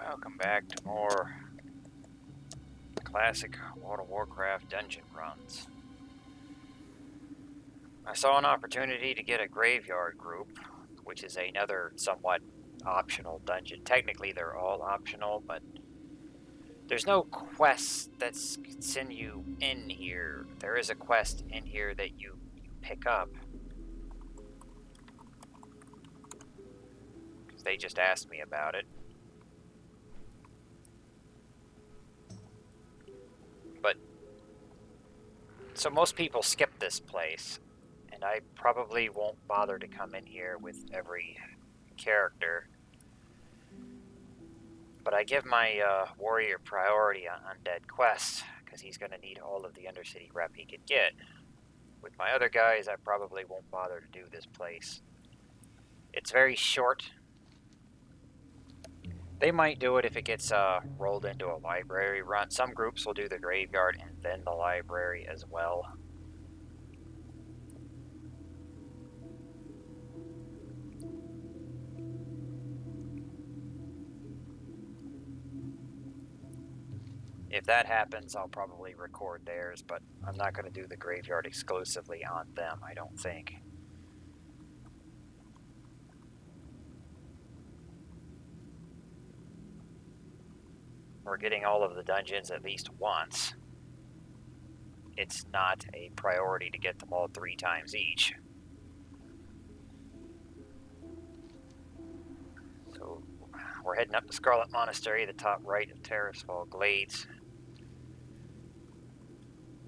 Welcome back to more classic World of Warcraft dungeon runs. I saw an opportunity to get a graveyard group, which is another somewhat optional dungeon. Technically they're all optional, but there's no quest that send you in here. There is a quest in here that you pick up. Because they just asked me about it. But so most people skip this place, and I probably won't bother to come in here with every character. But I give my warrior priority on undead quests, because he's going to need all of the Undercity rep he could get. With my other guys, I probably won't bother to do this place. It's very short. They might do it if it gets rolled into a library run. Some groups will do the graveyard and then the library as well. If that happens, I'll probably record theirs, but I'm not going to do the graveyard exclusively on them, I don't think. We're getting all of the dungeons at least once. It's not a priority to get them all 3 times each. So we're heading up to Scarlet Monastery, the top right of Terracefall Glades.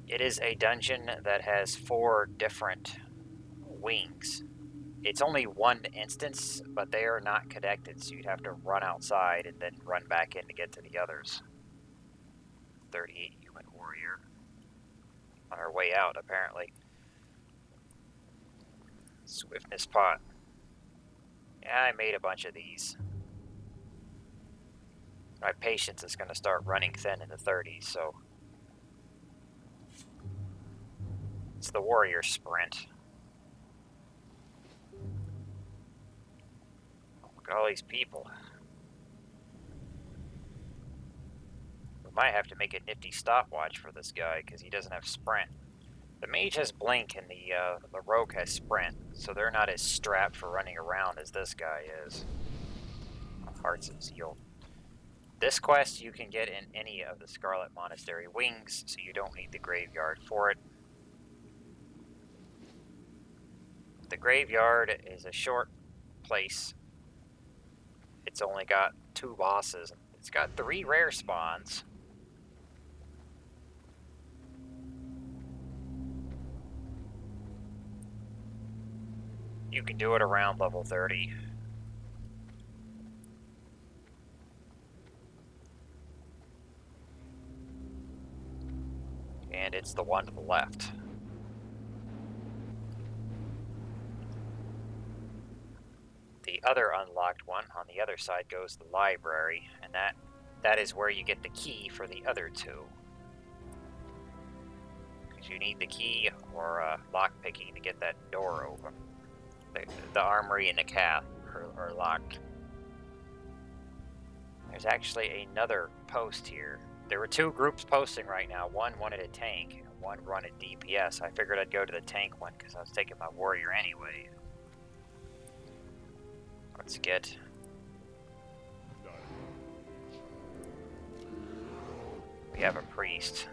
It is a dungeon that has 4 different wings. It's only one instance, but they are not connected, so you'd have to run outside and then run back in to get to the others. 38 human warrior. On our way out, apparently. Swiftness pot. Yeah, I made a bunch of these. My patience is going to start running thin in the 30s, so... It's the warrior sprint. Look at all these people. We might have to make a nifty stopwatch for this guy, because he doesn't have sprint. The mage has blink and the rogue has sprint, so they're not as strapped for running around as this guy is. Hearts of Zeal. This quest you can get in any of the Scarlet Monastery wings, so you don't need the graveyard for it. The graveyard is a short place. It's only got 2 bosses. It's got 3 rare spawns. You can do it around level 30. And it's the one to the left. The other unlocked one on the other side goes to the library, and that is where you get the key for the other 2. Because you need the key or lockpicking to get that door open. The armory and the cath are locked. There's actually another post here. There were 2 groups posting right now. One wanted a tank, and one wanted DPS. I figured I'd go to the tank one because I was taking my warrior anyway. Let's get... We have a priest.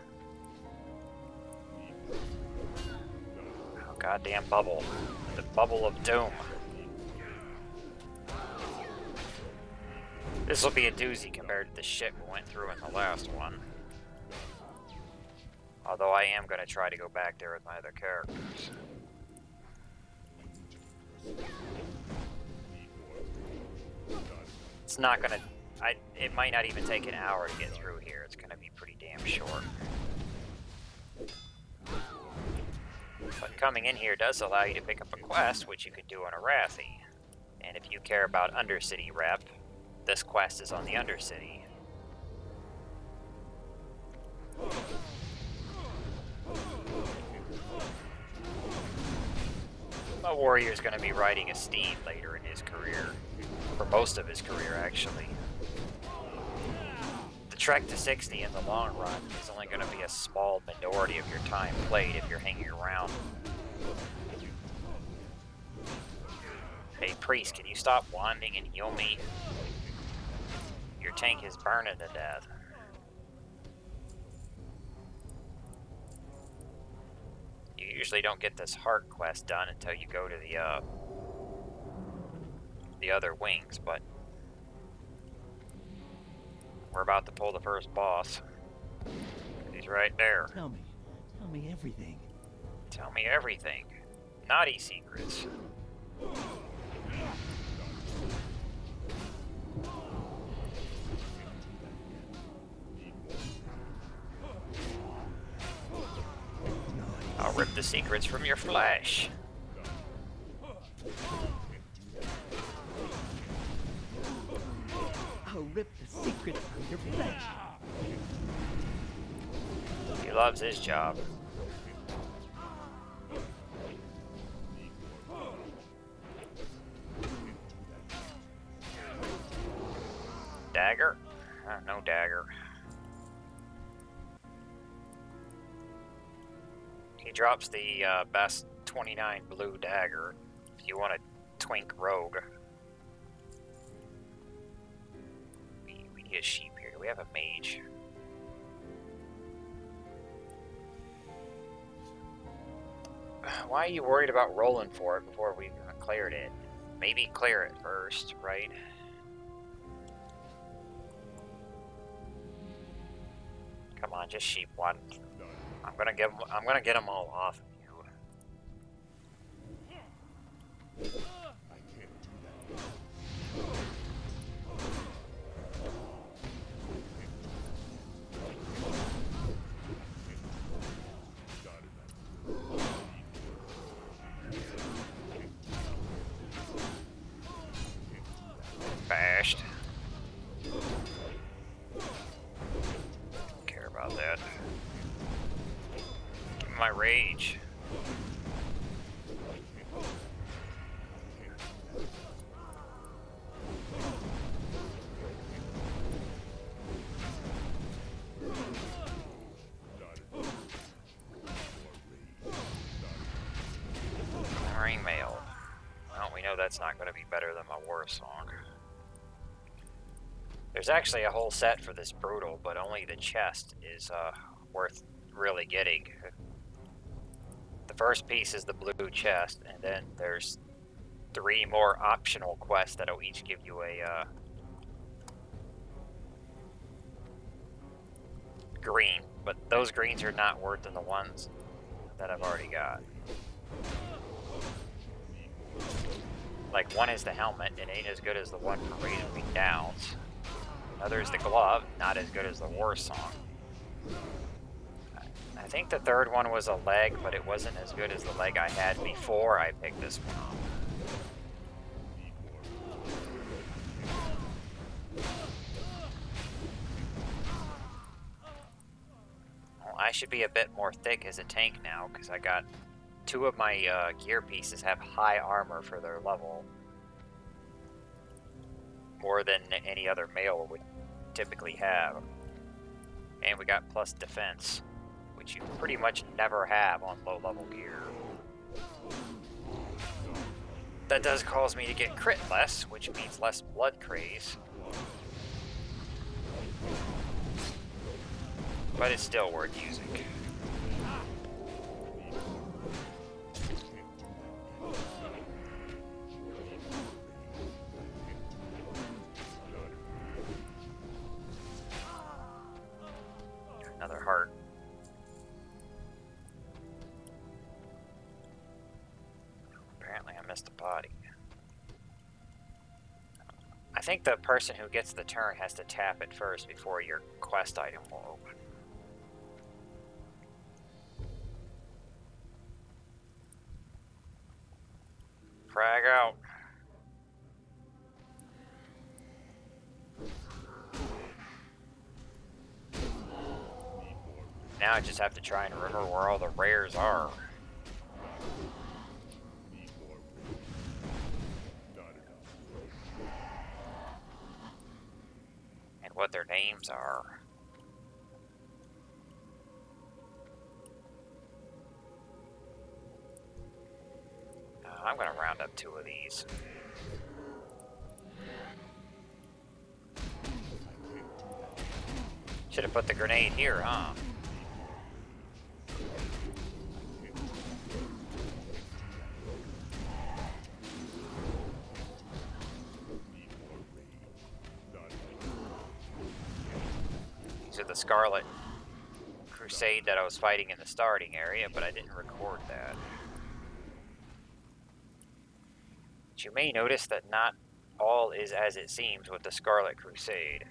Oh, goddamn bubble. The bubble of doom. This will be a doozy compared to the shit we went through in the last one. Although I am going to try to go back there with my other characters. It's not gonna... it might not even take an hour to get through here. It's gonna be pretty damn short. But coming in here does allow you to pick up a quest, which you could do on Arathi. And if you care about Undercity rep, this quest is on the Undercity. My warrior's gonna be riding a steed later in his career. For most of his career, actually. trek to 60 in the long run is only going to be a small minority of your time played if you're hanging around. Hey, priest, can you stop wanding and heal me? Your tank is burning to death. You usually don't get this heart quest done until you go to the other wings, but we're about to pull the first boss. He's right there. Tell me everything. Tell me everything. Naughty secrets. I'll rip the secrets from your flesh. I'll rip the secret from your flesh. He loves his job. Dagger? No dagger. He drops the best 29 blue dagger if you want a twink rogue. We need a sheep here. Do we have a mage? Why are you worried about rolling for it before we cleared it? Maybe clear it first, right? Come on, just sheep one. I'm gonna get them all off of you. Bashed. Don't care about that. Give me my rage. Ring mail. Well, we know that's not going to be better than my war song. There's actually a whole set for this brutal, but only the chest is worth really getting. The first piece is the blue chest, and then there's 3 more optional quests that'll each give you a green, but those greens are not worth than the ones that I've already got. Like, one is the helmet, it ain't as good as the one for raising downs. Another is the glove, not as good as the war song. I think the third one was a leg, but it wasn't as good as the leg I had before I picked this one up. Well, I should be a bit more thick as a tank now, because I got 2 of my gear pieces have high armor for their level. More than any other male would typically have. And we got plus defense, which you pretty much never have on low level gear. That does cause me to get crit less, which means less blood craze. But it's still worth using. Another heart. Apparently I missed a body. I think the person who gets the turn has to tap it first before your quest item will open. Frag out. Now I just have to try and remember where all the rares are. And what their names are. I'm gonna round up 2 of these. Should have put the grenade here, huh? These are the Scarlet Crusade that I was fighting in the starting area, but I didn't record that. But you may notice that not all is as it seems with the Scarlet Crusade.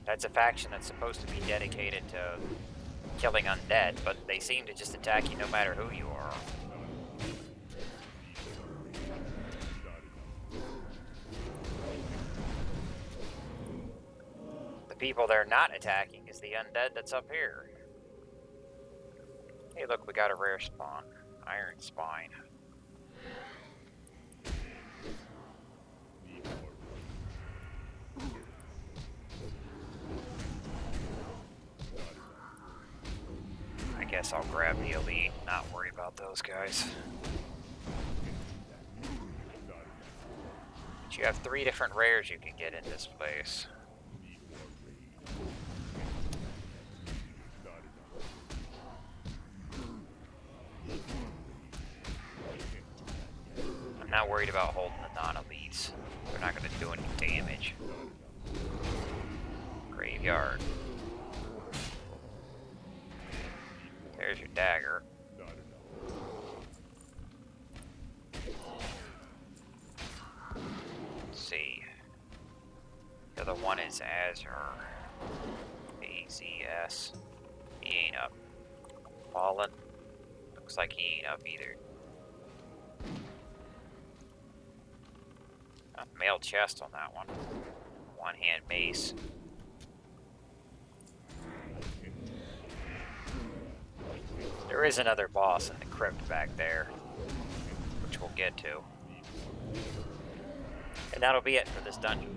That's a faction that's supposed to be dedicated to killing undead, but they seem to just attack you no matter who you are. The people they're not attacking is the undead that's up here. Hey, look, we got a rare spawn. Iron Spine. I guess I'll grab the elite, not worry about those guys. But you have 3 different rares you can get in this place. I'm not worried about holding the non-elites. They're not going to do any damage. Graveyard. There's your dagger. Let's see. The other one is Azure. AZS. He ain't up. Fallen. Looks like he ain't up either. Mail chest on that one. One-hand mace. There is another boss in the crypt back there, which we'll get to. And that'll be it for this dungeon.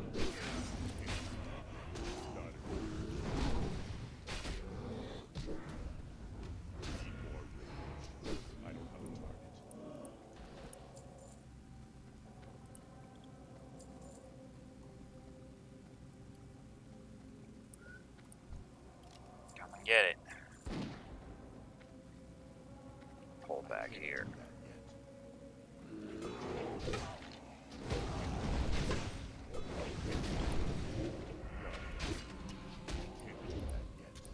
Come and get it. Pull back here.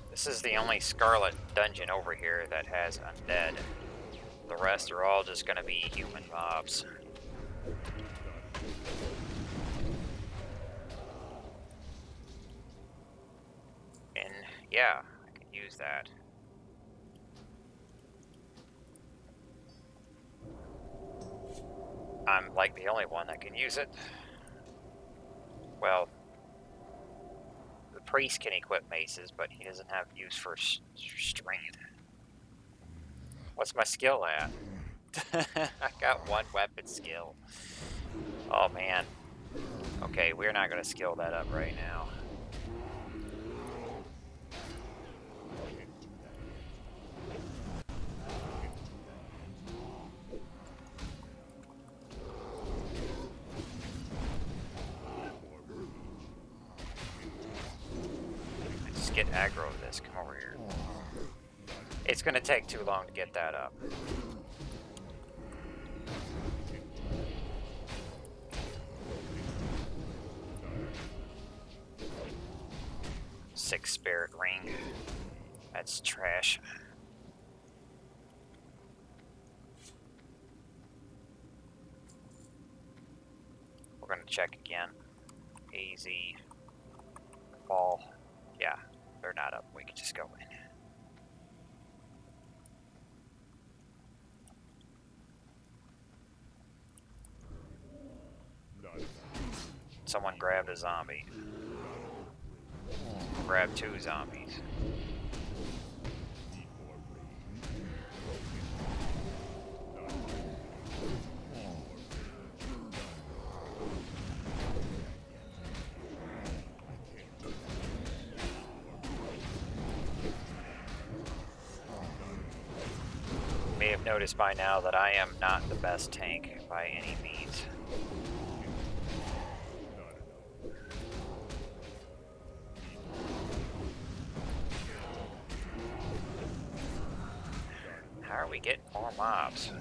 This is the only Scarlet dungeon over here that has undead. The rest are all just gonna be human mobs. And yeah, I can use that. I'm like the only one that can use it. Well, the priest can equip maces, but he doesn't have use for strength. What's my skill at? I got 1 weapon skill. Oh man. Okay, we're not going to skill that up right now. Just get aggro to this. Come over here. It's going to take too long to get that up. Six spirit ring. That's trash. We're going to check again. AZ. Ball. Yeah, they're not up. We can just go in. Someone grabbed a zombie. Grab 2 zombies. may have noticed by now that I am not the best tank by any means. How are we getting more mobs?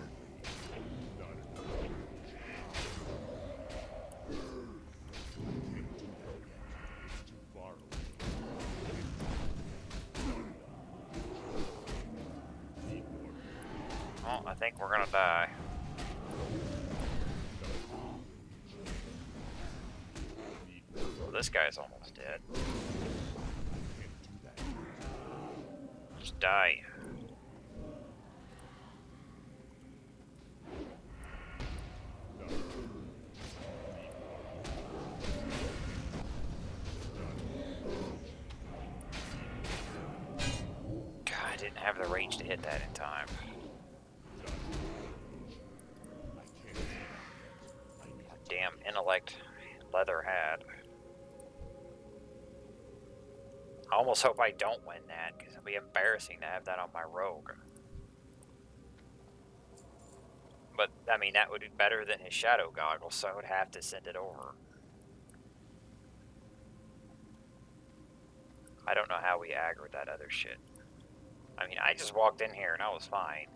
Well, I think we're gonna die. Well, this guy's almost dead. Just die. God, I didn't have the range to hit that in time. Damn intellect leather hat. I almost hope I don't win that, because it'll be embarrassing to have that on my rogue. But, I mean, that would be better than his shadow goggles, so I would have to send it over. I don't know how we aggroed that other shit. I mean, I just walked in here and I was fine.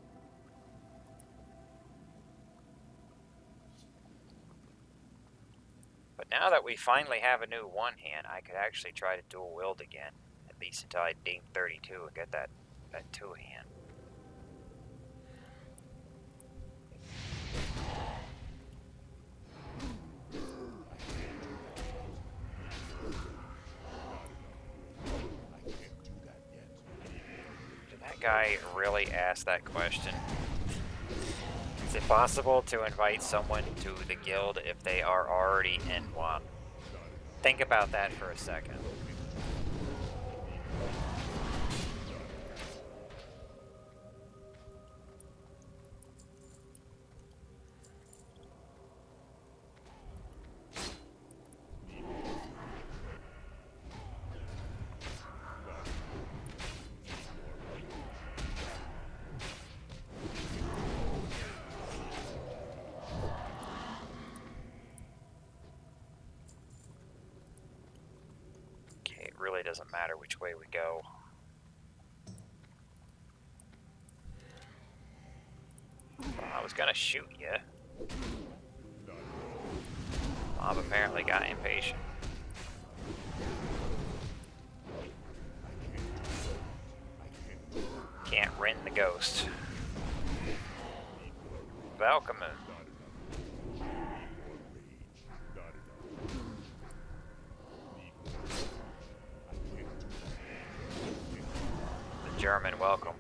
But now that we finally have a new one-hand, I could actually try to dual wield again. At least until I ding 32 and get that two-hand. Did that guy really ask that question? Is it possible to invite someone to the guild if they are already in one? Think about that for a second. Really doesn't matter which way we go. Well, I was gonna shoot you. Mob apparently got impatient. Can't rend the ghost. Welcome. German welcome.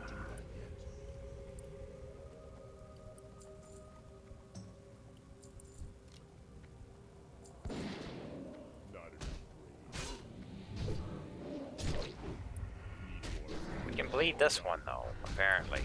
We can bleed this one though, apparently.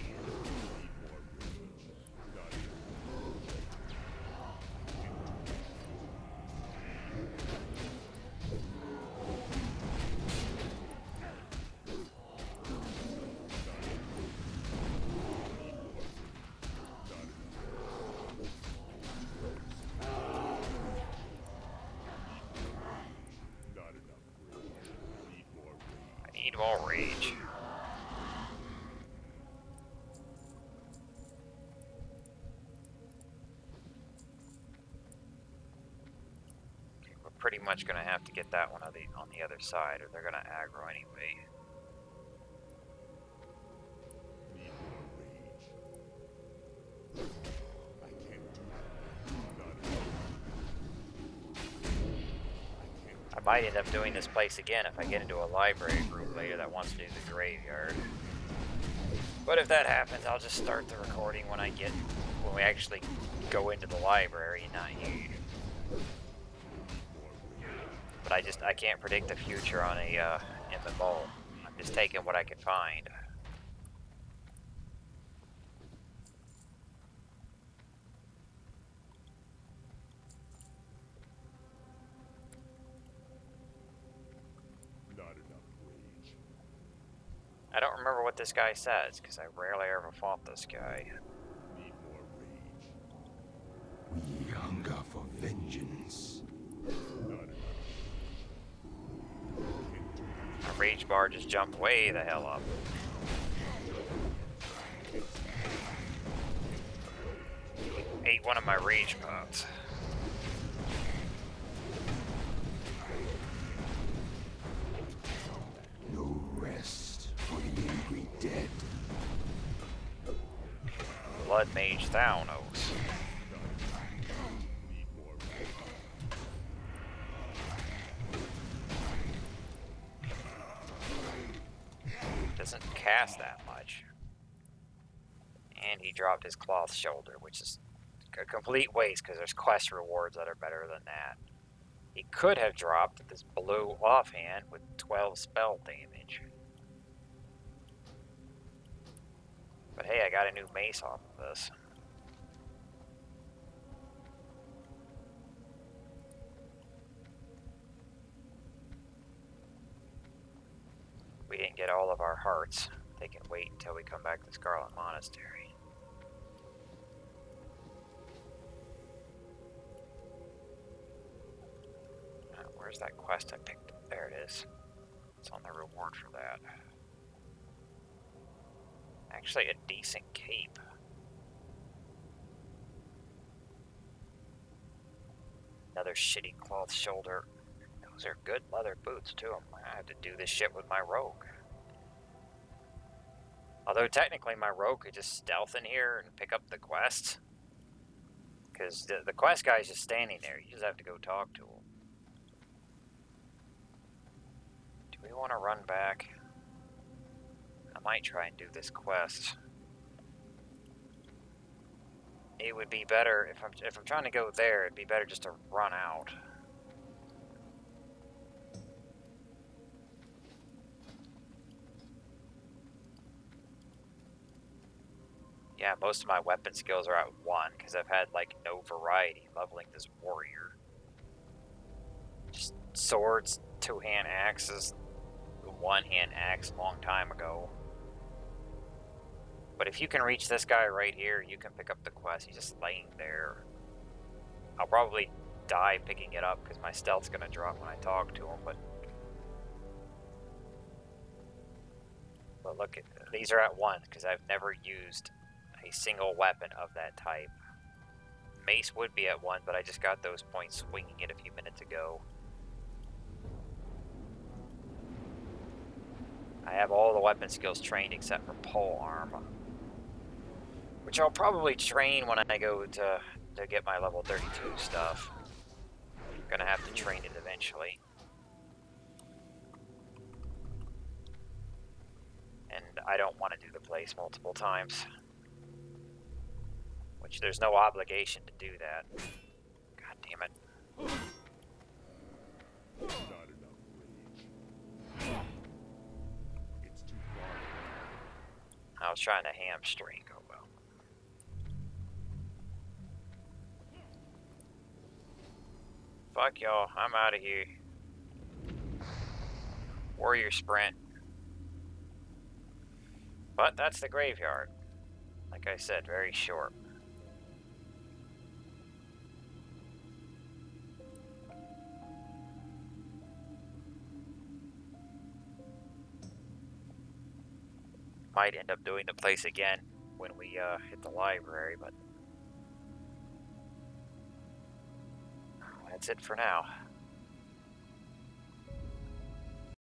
More rage. Okay, we're pretty much gonna have to get that one on the other side, or they're gonna aggro anyway. I might end up doing this place again if I get into a library group later that wants to do the graveyard. But if that happens, I'll just start the recording when we actually go into the library and not you. But I can't predict the future on a MMO. I'm just taking what I can find. I don't remember what this guy says, because I rarely ever fought this guy. Need more rage. We hunger for vengeance. Not enough. My rage bar just jumped way the hell up. Ate one of my rage pots. No rest for the angry dead. Blood Mage Thanos. Need more rage. Doesn't cast that much. And he dropped his cloth shoulder, which is a complete waste because there's quest rewards that are better than that. He could have dropped this blue offhand with 12 spell damage. But hey, I got a new mace off of this. We didn't get all of our hearts. They can wait until we come back to Scarlet Monastery. Where's that quest I picked? There it is. It's on the reward for that. Actually, a decent cape. Another shitty cloth shoulder. Those are good leather boots, too. I have to do this shit with my rogue. Although, technically, my rogue could just stealth in here and pick up the quest. Because the quest guy's just standing there. You just have to go talk to him. Do we want to run back? I might try and do this quest. It would be better if I'm trying to go there. It'd be better just to run out. Yeah, most of my weapon skills are at 1 because I've had like no variety leveling this warrior. Just swords, 2-hand axes, 1-hand axe a long time ago. But if you can reach this guy right here, you can pick up the quest. He's just laying there. I'll probably die picking it up because my stealth's gonna drop when I talk to him. But look, these are at 1 because I've never used a single weapon of that type. Mace would be at 1, but I just got those points swinging it a few minutes ago. I have all the weapon skills trained except for polearm, which I'll probably train when I go to get my level 32 stuff. I'm gonna have to train it eventually. And I don't want to do the place multiple times. Which there's no obligation to do that. God damn it. Not enough rage. It's too far. I was trying to hamstring. Oh well. Fuck y'all. I'm out of here. Warrior sprint. But that's the graveyard. Like I said, very short. Might end up doing the place again when we hit the library, but that's it for now.